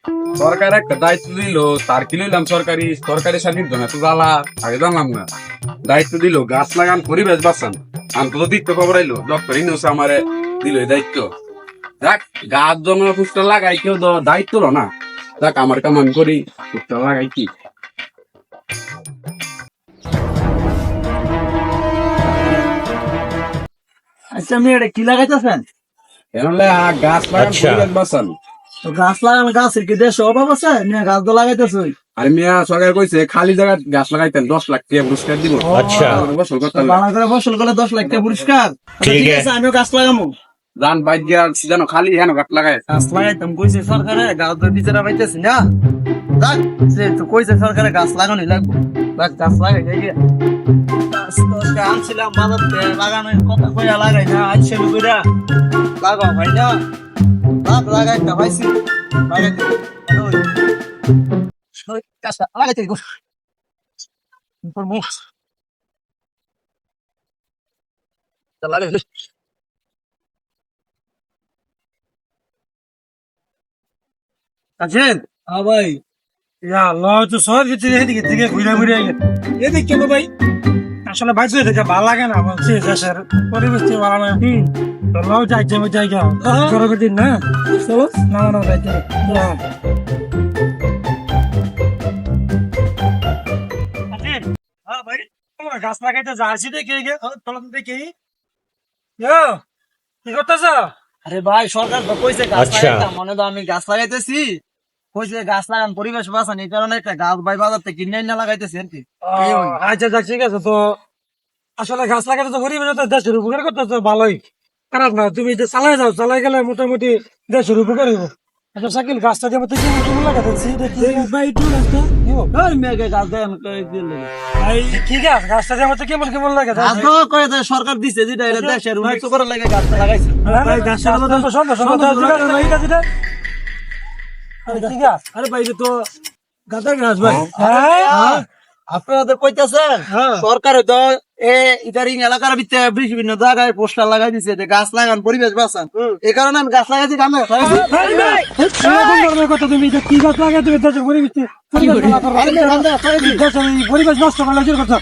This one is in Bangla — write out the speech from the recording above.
সরকার একটা দায়িত্ব দিল, তার কি লইলাম সরকারি চাকরির জন্য তো জ্বালা আগে জানলাম না। দায়িত্ব দিল গাছ লাগান পরিবেশ বাঁচান, আন্তর্জাতিক দিকটা খবর আইলো ডক্টর ইউনূস আমারে দিল এই দায়িত্ব। দেখ গাছ জন্য ফুসটা লাগাই কেউ দায়িত্ব লো না। দেখ আমার কাম আমি করি, ফুসটা লাগাই কি আচ্ছা আমি এটা কি লাগাইতেছেন? এনলে গাছ লাগান পরিবেশ বাঁচান। তো গাছ লাগানো গাছের কি দেশে অভাব আছে? নিয়ে গাছ তো লাগাইতেছই। আর মিয়া সরকার কইছে খালি জায়গা গাছ লাগাইতেন 10 লাখ টাকা পুরস্কার দিব। আচ্ছা ফসল করতেন বাংলা করে ফসল করলে 10 লাখ টাকা পুরস্কার। ঠিক আছে আমিও গাছ লাগামু। জান বাইক গিয়া জানো খালি হেন গাছ লাগাই। গাছ লাগাইতাম কইছে সরকারে, গাছ তো বিচারা পাইতেছি না। দেখ সে তো কইছে সরকারে গাছ লাগানোই লাগবে। দেখ গাছ লাগাই যাই গিয়া। গাছ তো আনছিলাম বাজার থেকে, লাগানোর কথা কইয়া লাগাই না, আইছে কইরা লাগাও ভাই না। গাছ লাগাইতে পাইছি, লাগাইতে গাছটা লাগাইতে গো তোর মুখ লাগাই আছেন। হ্যাঁ ভাই, ইয়া আল্লাহ, তো শহর ভিতরে এদিকে থেকে ঘুরে ঘুরে আগে এদিক কেন ভাই? আসলে বাইরে থেকে ভালো লাগে না, বলছি দেশের পরিবেশ থেকে ভালো লাগে। তো লাও যাই যাই জায়গা গরমের দিন না, চলো না না যাইতে। হ্যাঁ ভাই, তোমার গাছ লাগাইতে যাচ্ছি দেখে তখন দেখি কি করতেছ? আরে ভাই সরকার তো কইছে গাছ লাগাইতাম, মনে তো আমি গাছ লাগাইতেছি। কইছে গাছ লাগান পরিবেশ বাঁচান, এই কারণে একটা গাছ ভাই বাজার থেকে কিনে না লাগাইতেছি আর কি। আচ্ছা আচ্ছা ঠিক আছে। তো আসলে গাছ লাগাতে তো পরিবেশ দেশের উপকার করতে তো ভালোই, খারাপ না। তুমি যে চালাই যাও, চালাই গেলে মোটামুটি দেশের উপকার হইব। আচ্ছা শাকিল, গাছটা দিয়ে মতো কেমন লাগাতেছি ভাই একটু রাস্তা মেয়েকে গাছ দেন দিলে ভাই কি গাছ? গাছটা দিয়ে মতো কেমন কেমন লাগে? গাছ তো করে দেয়, সরকার দিছে যেটা এটা দেশের উন্নত করার লাগে গাছটা লাগাইছে। আরে ভাই তো গাছের গাছ ভাই। আপনারা তো কইতেছেন সরকারে তো ইদারিং এলাকার ভিতরে বিভিন্ন জায়গায় পোস্টার লাগাই দিছে যে গাছ লাগান পরিবেশ বাঁচান। এই কারণে আমি গাছ লাগাইছি। কথা তুমি কি গাছ লাগাই তুমি দেশের পরিবেশ নষ্ট করলে কথা।